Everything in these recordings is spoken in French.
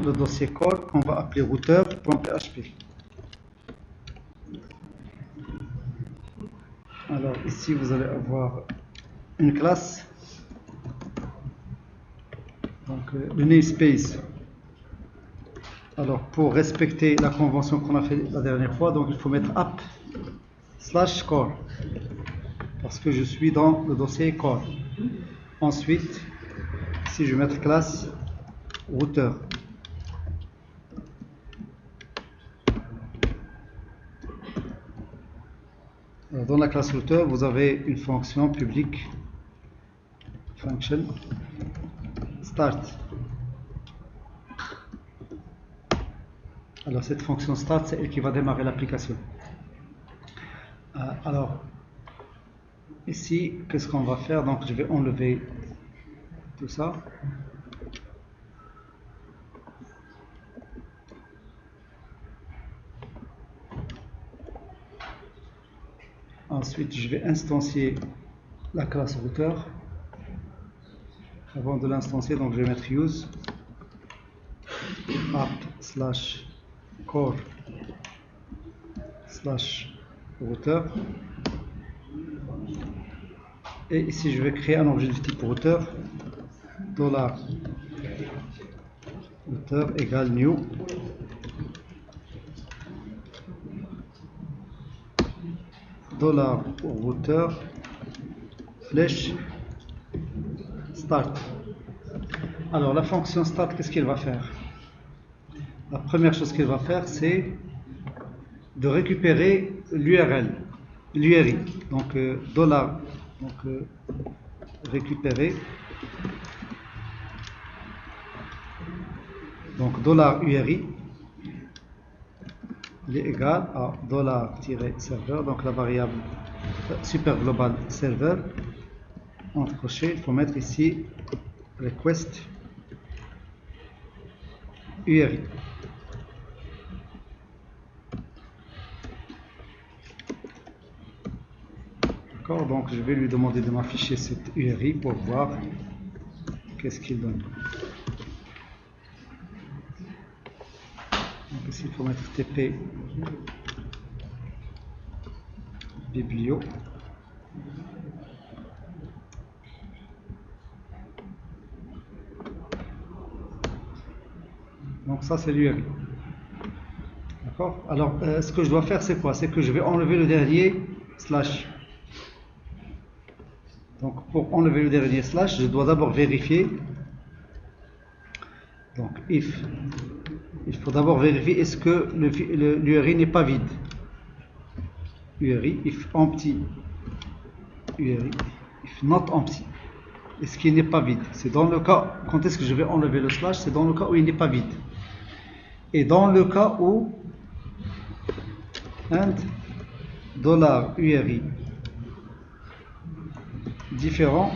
le dossier core qu'on va appeler routeur.php. Alors ici vous allez avoir une classe, donc le namespace. Alors pour respecter la convention qu'on a fait la dernière fois, donc il faut mettre app/core parce que je suis dans le dossier core. Ensuite, ici je vais mettre classe routeur. Alors, dans la classe routeur, vous avez une fonction publique, function start. Alors cette fonction start, c'est elle qui va démarrer l'application. Alors ici, qu'est-ce qu'on va faire? Donc je vais enlever tout ça. Ensuite, je vais instancier la classe routeur. Avant de l'instancier, donc je vais mettre use app/core/routeur. Et ici, je vais créer un objet de type routeur. $routeur égale new. $routeur flèche start. Alors la fonction start, qu'est-ce qu'elle va faire? La première chose qu'elle va faire, c'est de récupérer l'URI. Donc récupérer. Donc $URI il est égal à $-serveur, donc la variable super global serveur. Entre crochets, il faut mettre ici request URI. D'accord, donc je vais lui demander de m'afficher cette URI pour voir qu'est-ce qu'il donne. Donc ici il faut mettre TP biblio. Donc ça c'est l'URI. D'accord. Alors ce que je dois faire c'est quoi? C'est que je vais enlever le dernier slash. Donc pour enlever le dernier slash, je dois d'abord vérifier. Donc il faut d'abord vérifier est-ce que l'URI n'est pas vide. URI if empty URI if not empty. Est-ce qu'il n'est pas vide? C'est dans le cas, quand est-ce que je vais enlever le slash? C'est dans le cas où il n'est pas vide. Et dans le cas où and $URI différent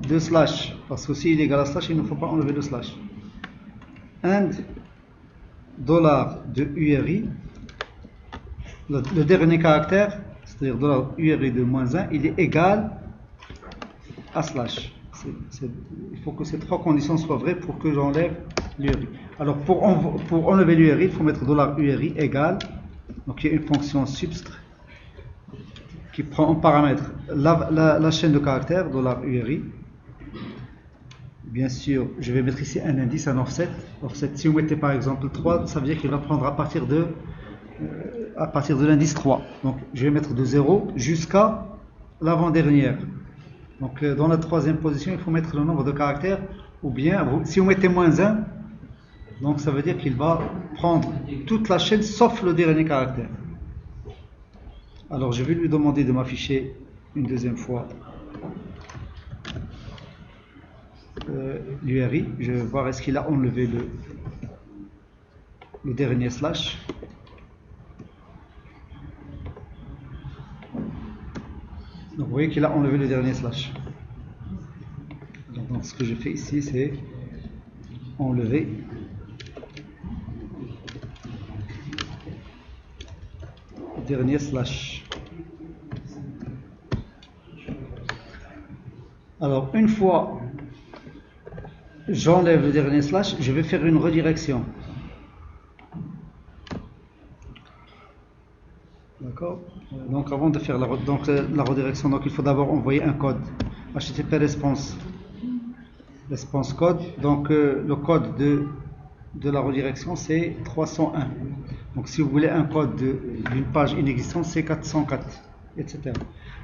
de slash, parce que s'il est égal à slash, il ne faut pas enlever le slash. And $de URI, le dernier caractère, c'est-à-dire $URI de -1, il est égal à slash. Il faut que ces trois conditions soient vraies pour que j'enlève l'URI. Alors pour enlever l'URI, il faut mettre $URI égal, donc il y a une fonction substr qui prend en paramètre la chaîne de caractères $URI. Bien sûr, je vais mettre ici un indice, un offset. Si vous mettez par exemple 3, ça veut dire qu'il va prendre à partir de l'indice 3. Donc je vais mettre de 0 jusqu'à l'avant-dernière. Donc dans la troisième position, il faut mettre le nombre de caractères, ou bien si vous mettez -1, donc ça veut dire qu'il va prendre toute la chaîne sauf le dernier caractère. Alors je vais lui demander de m'afficher une deuxième fois l'URI. Je vais voir est-ce qu'il a enlevé le dernier slash. Donc vous voyez qu'il a enlevé le dernier slash. Donc ce que je fais ici, c'est enlever le dernier slash. Alors une fois j'enlève le dernier slash, je vais faire une redirection. D'accord. Donc avant de faire la redirection, donc il faut d'abord envoyer un code HTTP response code. Donc le code de la redirection c'est 301. Donc si vous voulez un code d'une page inexistante, c'est 404, etc.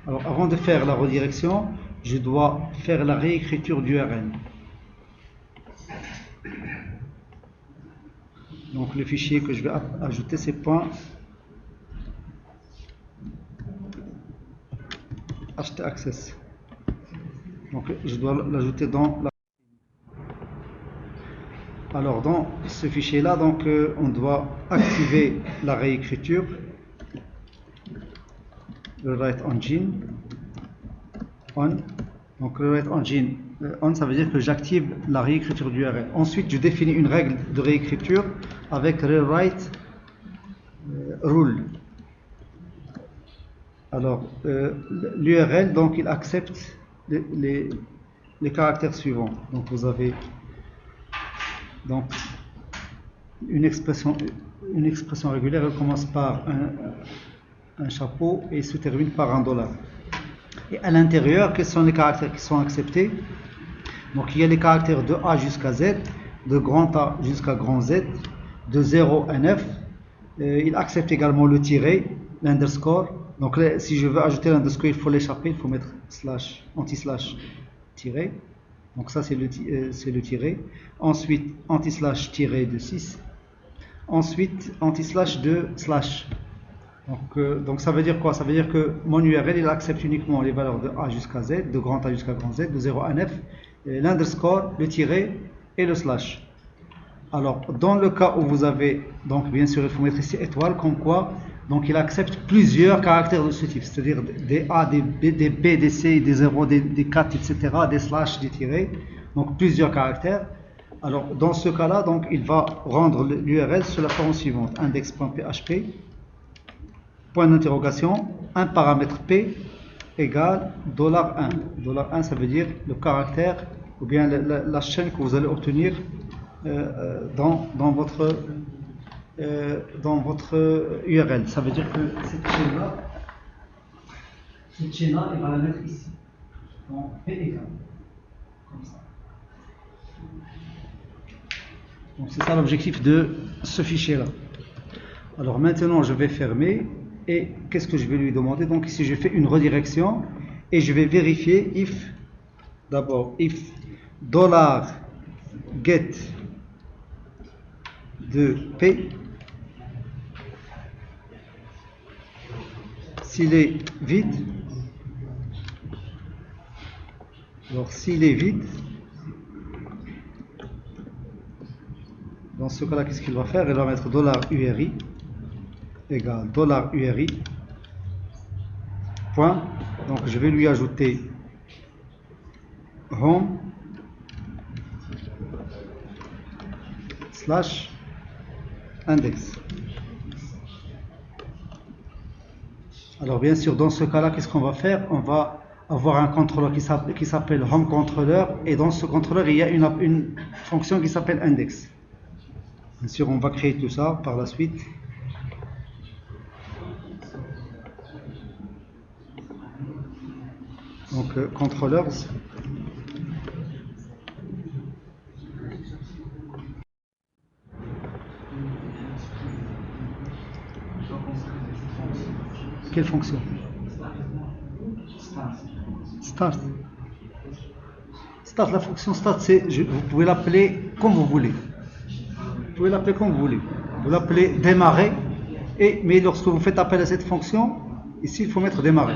Alors avant de faire la redirection, je dois faire la réécriture d'URL. Donc le fichier que je vais ajouter, c'est .htaccess. Donc je dois l'ajouter dans la... Alors dans ce fichier là, donc on doit activer la réécriture, le write engine on. Donc le write engine on, ça veut dire que j'active la réécriture d'URL. Ensuite je définis une règle de réécriture avec rewrite rule. Alors l'URL, donc il accepte les caractères suivants. Donc vous avez donc une expression régulière, elle commence par un chapeau et se termine par un $. Et à l'intérieur, quels sont les caractères qui sont acceptés? Donc il y a les caractères de A jusqu'à Z, de grand A jusqu'à grand Z, de 0 à 9. Il accepte également le tiret, l'underscore. Donc là, si je veux ajouter l'underscore, il faut l'échapper, il faut mettre slash, anti-slash, tiret. Donc ça c'est le tiret. Ensuite anti-slash tiret de 6. Ensuite anti-slash de slash. Donc ça veut dire quoi? Ça veut dire que mon URL il accepte uniquement les valeurs de A jusqu'à Z, de grand A jusqu'à grand Z, de 0 à 9, l'underscore, le tiret et le slash. Alors dans le cas où vous avez, donc bien sûr il faut mettre ici étoile, comme quoi donc il accepte plusieurs caractères de ce type, c'est-à-dire des A, des B, des C, des 0, des 4, etc., des slash, des tirets, donc plusieurs caractères. Alors dans ce cas-là, donc il va rendre l'URL sous la forme suivante: index.php, point d'interrogation, un paramètre P égale $1. $1, ça veut dire le caractère ou bien la chaîne que vous allez obtenir dans votre URL. Ça veut dire que cette chaîne-là, il va la mettre ici. Donc P égale. Comme ça. Donc c'est ça l'objectif de ce fichier-là. Alors maintenant, je vais fermer. Et qu'est-ce que je vais lui demander? Donc ici, je fais une redirection et je vais vérifier if, d'abord, if $get de P, s'il est vide. Alors s'il est vide, dans ce cas-là, qu'est-ce qu'il va faire? Il va mettre $URI égale $URI point. Donc je vais lui ajouter home slash index. Alors bien sûr dans ce cas-là, qu'est-ce qu'on va faire? On va avoir un contrôleur qui s'appelle home controller, et dans ce contrôleur il y a une fonction qui s'appelle index. Bien sûr on va créer tout ça par la suite. Donc controllers, quelle fonction? Start. La fonction start, vous pouvez l'appeler comme vous voulez. Vous l'appelez démarrer, mais lorsque vous faites appel à cette fonction, ici il faut mettre démarrer.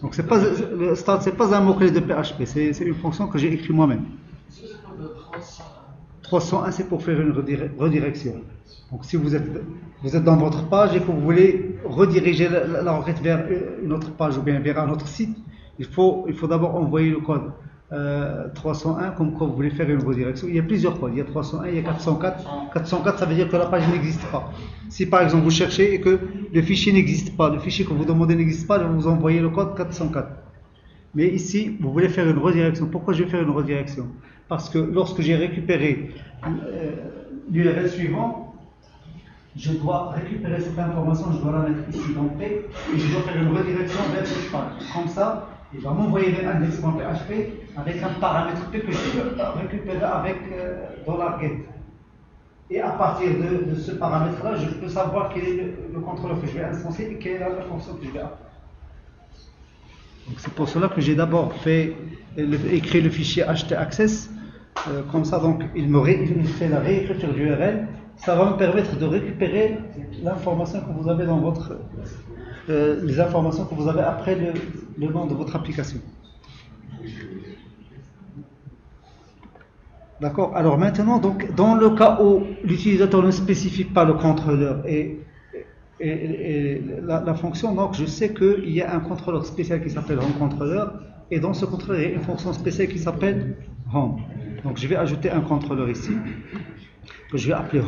Donc le start, c'est pas un mot-clé de PHP, c'est une fonction que j'ai écrite moi-même. 301, c'est pour faire une redirection. Donc si vous êtes dans votre page et que vous voulez rediriger la requête vers une autre page ou bien vers un autre site, il faut d'abord envoyer le code 301, comme quoi vous voulez faire une redirection. Il y a plusieurs codes, il y a 301, il y a 404. 404, ça veut dire que la page n'existe pas. Si par exemple vous cherchez et que le fichier n'existe pas, le fichier que vous demandez n'existe pas, vous envoyez le code 404. Mais ici, vous voulez faire une redirection. Pourquoi je vais faire une redirection? Parce que lorsque j'ai récupéré l'URL suivant, je dois récupérer cette information, je dois la mettre ici dans P, et je dois faire une redirection vers cette page. Comme ça, il va m'envoyer vers index.php avec un paramètre P que je peux récupérer avec $get. Et à partir de ce paramètre-là, je peux savoir quel est le contrôleur que je vais instancier et quelle est la fonction que je vais appeler. Donc c'est pour cela que j'ai d'abord écrit le fichier htaccess. Comme ça, donc, il fait la réécriture du URL. Ça va me permettre de récupérer l'information que vous avez dans votre, les informations que vous avez après le nom de votre application. D'accord. Alors maintenant, donc, dans le cas où l'utilisateur ne spécifie pas le contrôleur et la fonction, donc je sais qu'il y a un contrôleur spécial qui s'appelle homeController, et dans ce contrôleur, il y a une fonction spéciale qui s'appelle home. Donc je vais ajouter un contrôleur ici, que je vais appeler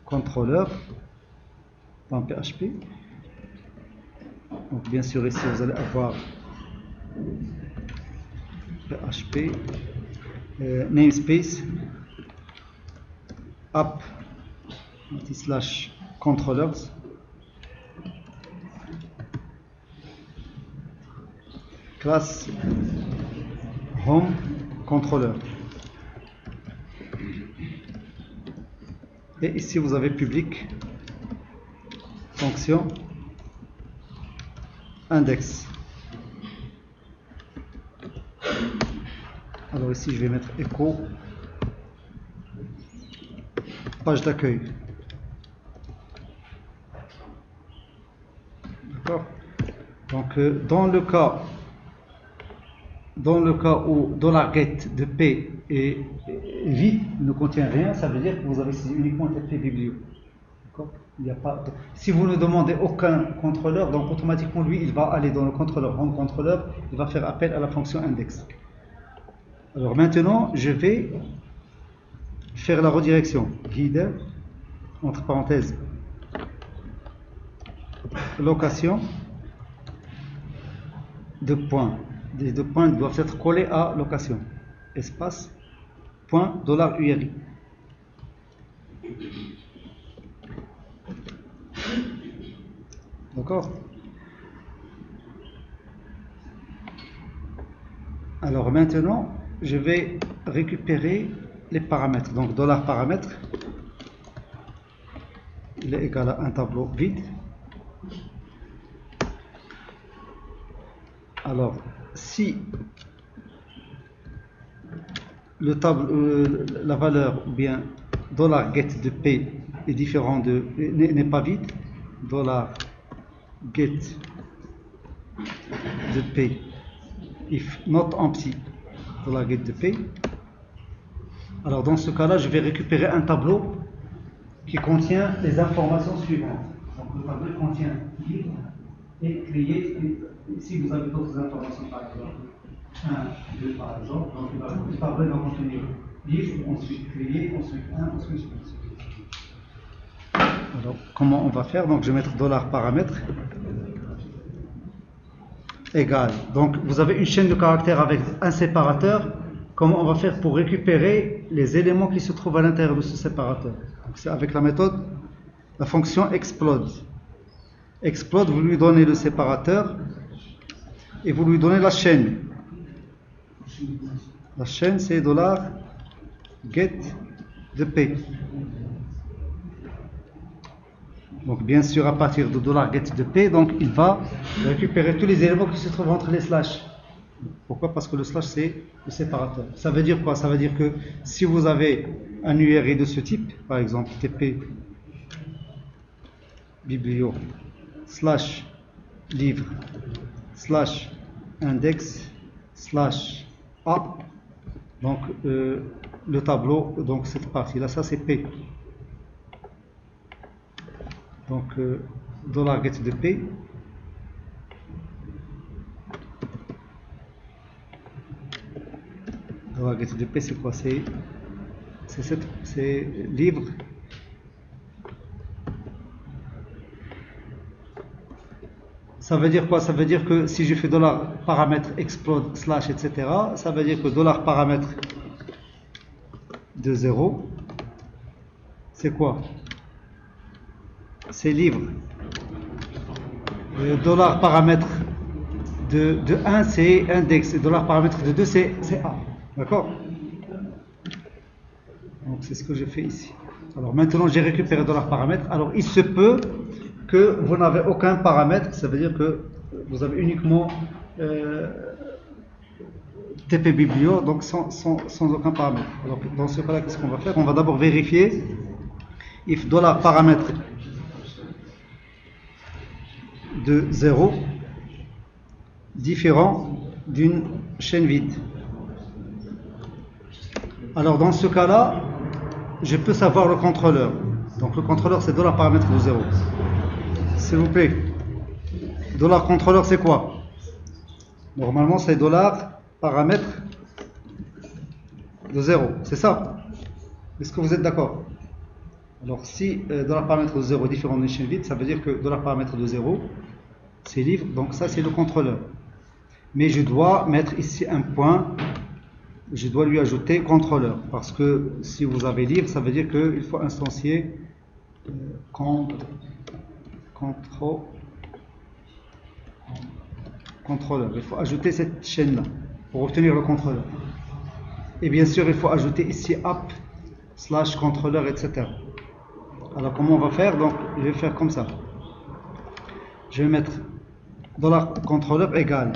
homeController.php. Donc bien sûr ici vous allez avoir PHP namespace app / controllers classe home controller, et ici vous avez public fonction index. Alors ici je vais mettre echo page d'accueil. D'accord. Donc dans le cas où $get de P est vide, ne contient rien, ça veut dire que vous avez saisi uniquement TP biblio. D'accord. Il n'y a pas. Si vous ne demandez aucun contrôleur, donc automatiquement lui il va aller dans le contrôleur home controller, il va faire appel à la fonction index. Alors maintenant je vais faire la redirection header entre parenthèses location de points. Les deux points doivent être collés à location. Espace point $URI. D'accord. Alors maintenant je vais récupérer les paramètres. Donc $paramètre, il est égal à un tableau vide. Alors si la valeur ou bien $get de P est différent n'est pas vide, $get de P if not empty, $get de P, alors dans ce cas là je vais récupérer un tableau qui contient les informations suivantes. Donc le tableau contient livre et créé. Si vous avez d'autres informations, par exemple 1, 2 par exemple, donc le tableau va contenir livre, ensuite créé, ensuite 1, ensuite. Alors comment on va faire? Donc je vais mettre $paramètre égal. Donc vous avez une chaîne de caractères avec un séparateur. Comment on va faire pour récupérer les éléments qui se trouvent à l'intérieur de ce séparateur? C'est avec la méthode, la fonction explode. Explode, vous lui donnez le séparateur et vous lui donnez la chaîne. La chaîne c'est $get de P. Donc bien sûr à partir de $get de P, donc il va récupérer tous les éléments qui se trouvent entre les slash. Pourquoi? Parce que le slash c'est le séparateur. Ça veut dire quoi? Ça veut dire que si vous avez un URI de ce type, par exemple TP biblio / livre / index / a, donc le tableau, donc cette partie là, ça c'est P. Donc $get de P, $get de P c'est quoi? C'est livre / Ça veut dire quoi? Ça veut dire que si je fais dollar paramètre explode slash etc., ça veut dire que dollar paramètre de 0, c'est quoi? C'est livre. Dollar paramètre de 1 c'est index et dollar paramètre de 2 c'est A. D'accord? Donc c'est ce que je fais ici. Alors maintenant j'ai récupéré dollar paramètre. Alors il se peut que vous n'avez aucun paramètre, ça veut dire que vous avez uniquement TP biblio, donc sans aucun paramètre. Alors dans ce cas-là, qu'est-ce qu'on va faire? On va d'abord vérifier if dollar paramètre de 0 différent d'une chaîne vide. Alors dans ce cas-là, je peux savoir le contrôleur. Donc le contrôleur c'est dollar paramètre de 0. S'il vous plaît, dollar contrôleur c'est quoi? Normalement c'est dollar paramètre de 0, c'est ça? Est-ce que vous êtes d'accord? Alors si dollar paramètre de 0 est différent d'une chaîne vide, ça veut dire que dollar paramètre de 0 c'est livre, donc ça c'est le contrôleur. Mais je dois mettre ici un point, je dois lui ajouter contrôleur, parce que si vous avez livre, ça veut dire qu'il faut instancier contrôleur. Il faut ajouter cette chaîne là pour obtenir le contrôleur. Et bien sûr il faut ajouter ici app slash contrôleur, etc. Alors comment on va faire? Donc je vais faire comme ça. Je vais mettre dollar contrôleur égal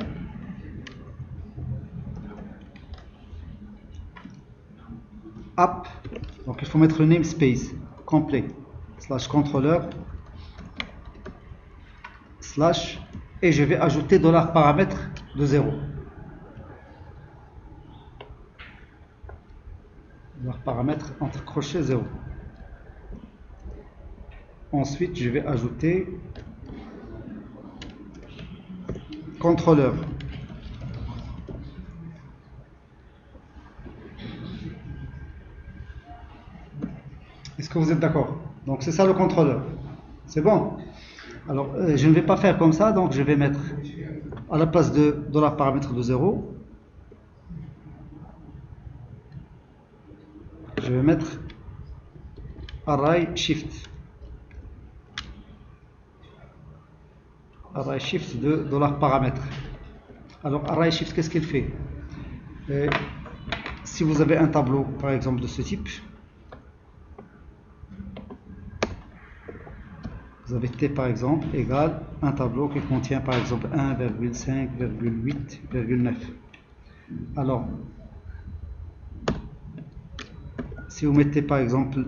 app, donc il faut mettre le namespace complet slash contrôleur slash et je vais ajouter dollar paramètre de 0. Dollar paramètre entre crochets 0. Ensuite je vais ajouter contrôleur. Est-ce que vous êtes d'accord? Donc c'est ça le contrôleur. C'est bon? Alors je ne vais pas faire comme ça, donc je vais mettre à la place de dollar paramètre de 0, je vais mettre array shift. Array shift de dollar paramètre. Alors array shift, qu'est-ce qu'il fait? Si vous avez un tableau par exemple de ce type, vous avez T par exemple égale un tableau qui contient par exemple 1,5,8,9. Alors si vous mettez par exemple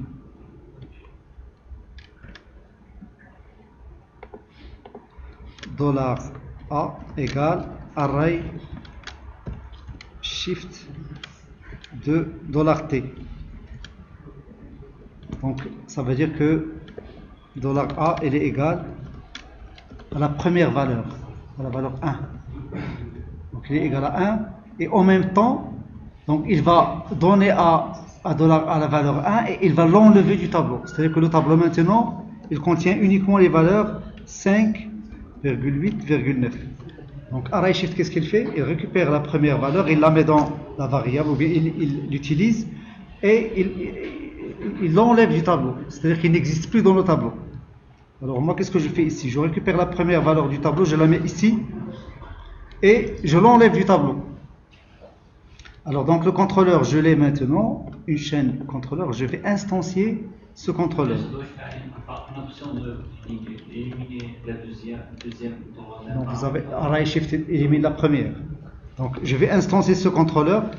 dollar $A égale array shift de dollar $T. Donc ça veut dire que dollar $A elle est égale à la première valeur, à la valeur 1. Donc il est égal à 1 et en même temps donc il va donner à dollar à la valeur 1 et il va l'enlever du tableau. C'est-à-dire que le tableau maintenant il contient uniquement les valeurs 5,8,9. Donc array shift, qu'est-ce qu'il fait? Il récupère la première valeur, il la met dans la variable ou bien il l'utilise et il l'enlève du tableau. C'est-à-dire qu'il n'existe plus dans le tableau. Alors moi qu'est-ce que je fais ici? Je récupère la première valeur du tableau, je la mets ici et je l'enlève du tableau. Alors donc le contrôleur, je l'ai maintenant, une chaîne contrôleur, je vais instancier ce contrôleur. Donc vous avez array shift élimine la première. Donc je vais instancier ce contrôleur.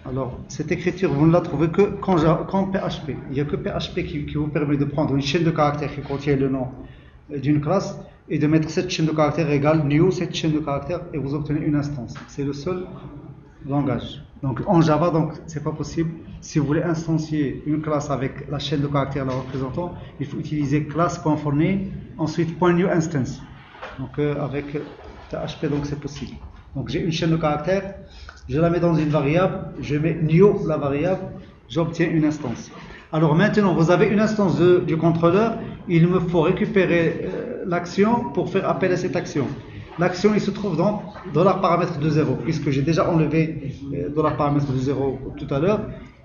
Alors cette écriture vous ne la trouvez que quand PHP. Il n'y a que PHP qui vous permet de prendre une chaîne de caractères qui contient le nom d'une classe et de mettre cette chaîne de caractères égale new cette chaîne de caractères et vous obtenez une instance. C'est le seul langage. Donc en Java, donc c'est pas possible. Si vous voulez instancier une classe avec la chaîne de caractères la représentant, il faut utiliser class.forName, ensuite .new instance. Donc avec PHP, donc c'est possible. Donc j'ai une chaîne de caractères, je la mets dans une variable, je mets new la variable, j'obtiens une instance. Alors maintenant, vous avez une instance du contrôleur, il me faut récupérer l'action pour faire appel à cette action. L'action, il se trouve dans $paramètre de 0, puisque j'ai déjà enlevé $paramètre de 0 tout à l'heure.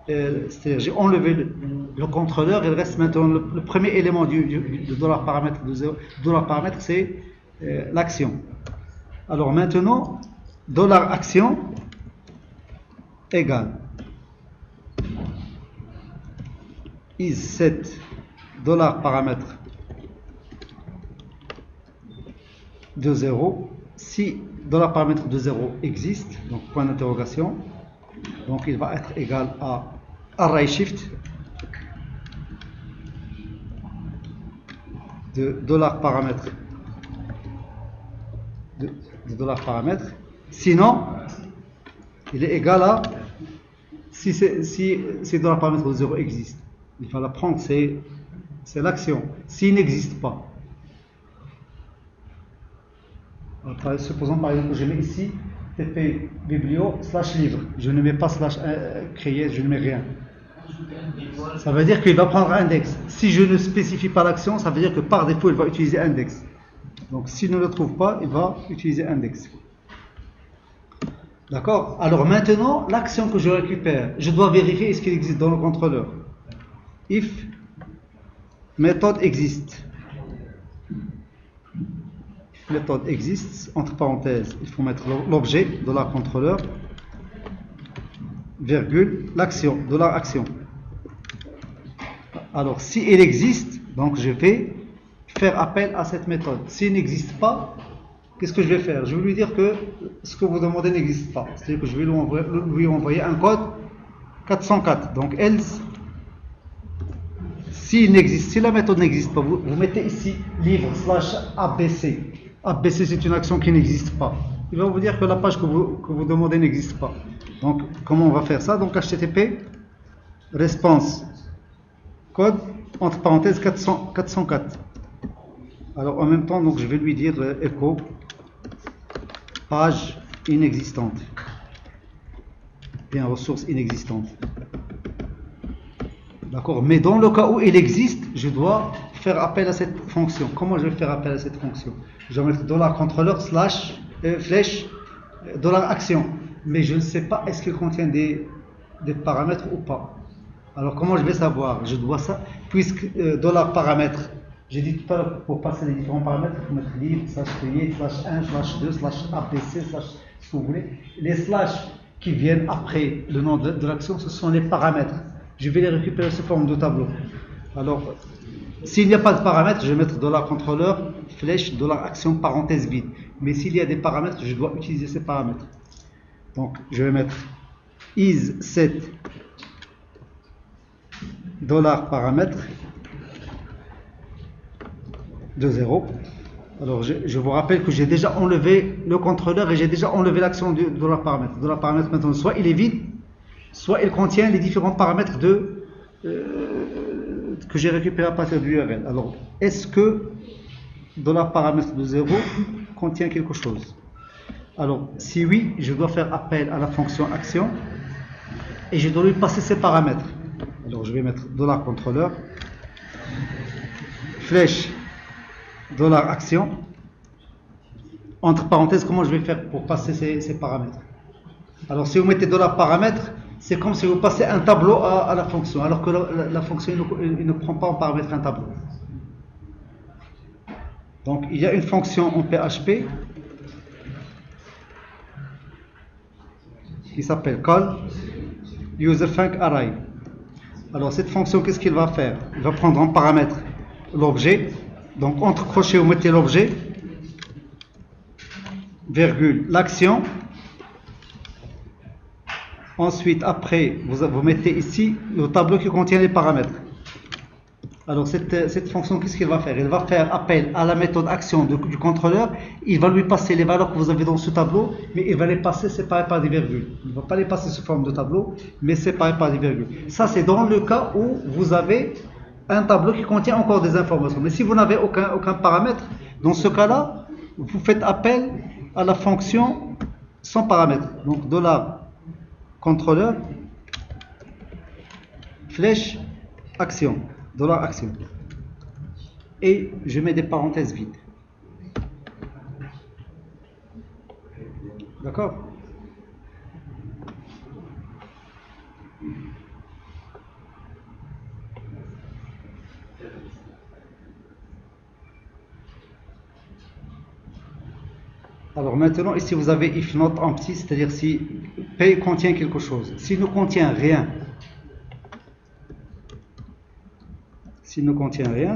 C'est-à-dire j'ai enlevé le contrôleur, il reste maintenant le premier élément du $paramètre de 0. $paramètre, c'est l'action. Alors maintenant, $action égale is set $paramètre de 0. Si $paramètre de 0 existe, donc point d'interrogation, donc il va être égal à array shift de $paramètre de $paramètre. Sinon, il est égal à si $paramètre de 0 existe. Il va la prendre, c'est l'action. S'il n'existe pas, alors, supposons par exemple que je mets ici tp biblio / livre, je ne mets pas / créer, je ne mets rien. Ça veut dire qu'il va prendre index. Si je ne spécifie pas l'action, ça veut dire que par défaut il va utiliser index. Donc s'il ne le trouve pas, il va utiliser index. D'accord? Alors maintenant, l'action que je récupère, je dois vérifier est-ce qu'il existe dans le contrôleur. If méthode existe. Méthode existe, entre parenthèses, il faut mettre l'objet $contrôleur, virgule, l'action, $action. Alors, si elle existe, donc je vais faire appel à cette méthode. S'il n'existe pas, qu'est-ce que je vais faire? Je vais lui dire que ce que vous demandez n'existe pas. C'est-à-dire que je vais lui envoyer un code 404. Donc, else, si la méthode n'existe pas, vous mettez ici livre / ABC. ABC, c'est une action qui n'existe pas. Il va vous dire que la page que vous demandez n'existe pas. Donc, comment on va faire ça? Donc, HTTP response code entre parenthèses 404. Alors, en même temps, donc, je vais lui dire echo page inexistante. Bien, ressource inexistante. D'accord? Mais dans le cas où il existe, je dois faire appel à cette fonction. Comment je vais faire appel à cette fonction? Je vais mettre $contrôleur / flèche $action. Mais je ne sais pas est-ce qu'il contient des paramètres ou pas. Alors comment je vais savoir? Je dois ça, puisque $paramètre, j'ai dit tout à l'heure pour passer les différents paramètres, il faut mettre livre, /create, /1, /2, /abc, ce que vous voulez. Les slash qui viennent après le nom de l'action, ce sont les paramètres. Je vais les récupérer sous forme de tableau. Alors, s'il n'y a pas de paramètres, je vais mettre $contrôleur, flèche, $action, parenthèse vide. Mais s'il y a des paramètres, je dois utiliser ces paramètres. Donc, je vais mettre is set $paramètre de 0. Alors, je vous rappelle que j'ai déjà enlevé le contrôleur et j'ai déjà enlevé l'action du $paramètre. $paramètre maintenant, soit il est vide, soit il contient les différents paramètres que j'ai récupéré à partir du URL. Alors, est-ce que $paramètre de 0 contient quelque chose? Alors, si oui, je dois faire appel à la fonction action et je dois lui passer ses paramètres. Alors, je vais mettre $contrôleur, flèche, $action. Entre parenthèses, comment je vais faire pour passer ces paramètres? Alors, si vous mettez $paramètre, c'est comme si vous passez un tableau à la fonction, alors que la fonction il ne prend pas en paramètre un tableau. Donc il y a une fonction en PHP qui s'appelle call userfuncArray. Alors cette fonction, qu'est-ce qu'il va faire? Il va prendre en paramètre l'objet. Donc entre crochets, vous mettez l'objet, virgule, l'action. Ensuite, après, vous mettez ici le tableau qui contient les paramètres. Alors, cette fonction, qu'est-ce qu'elle va faire? Elle va faire appel à la méthode action du contrôleur. Il va lui passer les valeurs que vous avez dans ce tableau, mais il va les passer séparées par des virgules. Il ne va pas les passer sous forme de tableau, mais séparées par des virgules. Ça, c'est dans le cas où vous avez un tableau qui contient encore des informations. Mais si vous n'avez aucun paramètre, dans ce cas-là, vous faites appel à la fonction sans paramètre. Donc, $contrôleur, flèche, action, $action. Et je mets des parenthèses vides. D'accord? Alors maintenant, ici vous avez if not empty, c'est-à-dire si P contient quelque chose. S'il ne contient rien,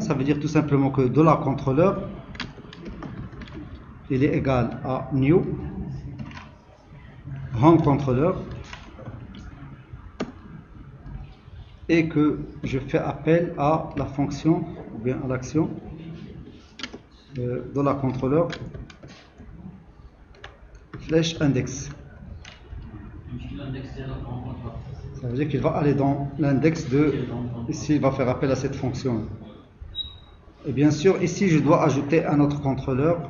ça veut dire tout simplement que $controller il est égal à new home controller et que je fais appel à la fonction ou bien à l'action $controller flèche index. Ça veut dire qu'il va aller dans l'index de ici, il va faire appel à cette fonction. Et bien sûr, ici je dois ajouter un autre contrôleur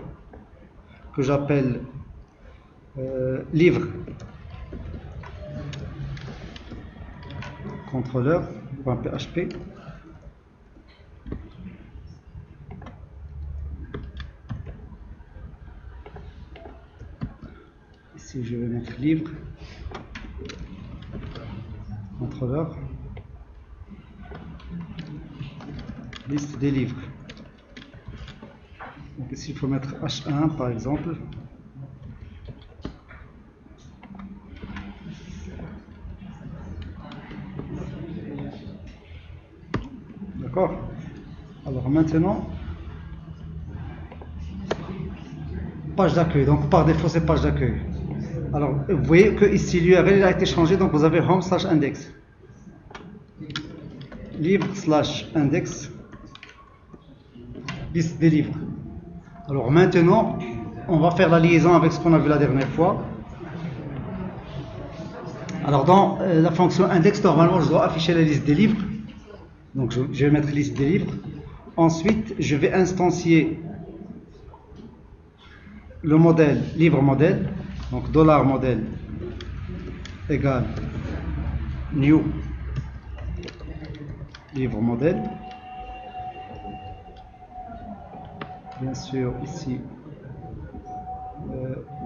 que j'appelle livre contrôleur.php. Ici je vais mettre livre contrôleur liste des livres. Donc ici il faut mettre H1 par exemple. D'accord? Alors maintenant, page d'accueil. Donc par défaut c'est page d'accueil. Alors vous voyez que ici l'URL a été changé, donc vous avez home/index. Livre/index liste des livres. Alors maintenant, on va faire la liaison avec ce qu'on a vu la dernière fois. Alors dans la fonction index, normalement je dois afficher la liste des livres. Donc je vais mettre liste des livres. Ensuite, je vais instancier le modèle, livre modèle. Donc $modèle égale new livre modèle. Bien sûr ici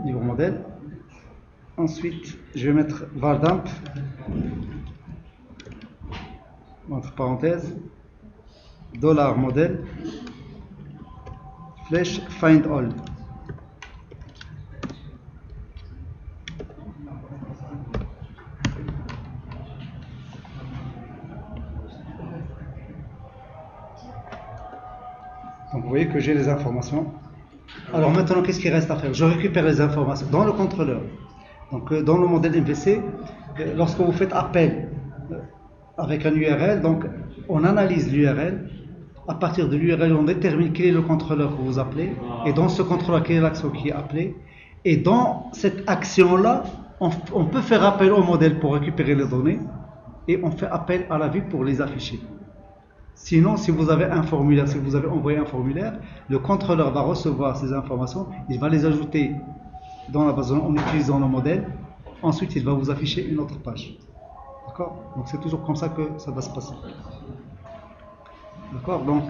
livre modèle. Ensuite je vais mettre vardamp entre parenthèses $modèle flèche find all. Donc vous voyez que j'ai les informations. Alors maintenant, qu'est-ce qu'il reste à faire? Je récupère les informations dans le contrôleur. Donc dans le modèle MVC, lorsque vous faites appel avec un URL, donc on analyse l'URL. À partir de l'URL, on détermine quel est le contrôleur que vous appelez. Et dans ce contrôleur, quelle est l'action qui est appelée. Et dans cette action-là, on peut faire appel au modèle pour récupérer les données. Et on fait appel à la vue pour les afficher. Sinon, si vous avez un formulaire, si vous avez envoyé un formulaire, le contrôleur va recevoir ces informations, il va les ajouter dans la base de données en utilisant le modèle. Ensuite, il va vous afficher une autre page. D'accord? Donc c'est toujours comme ça que ça va se passer. D'accord? Donc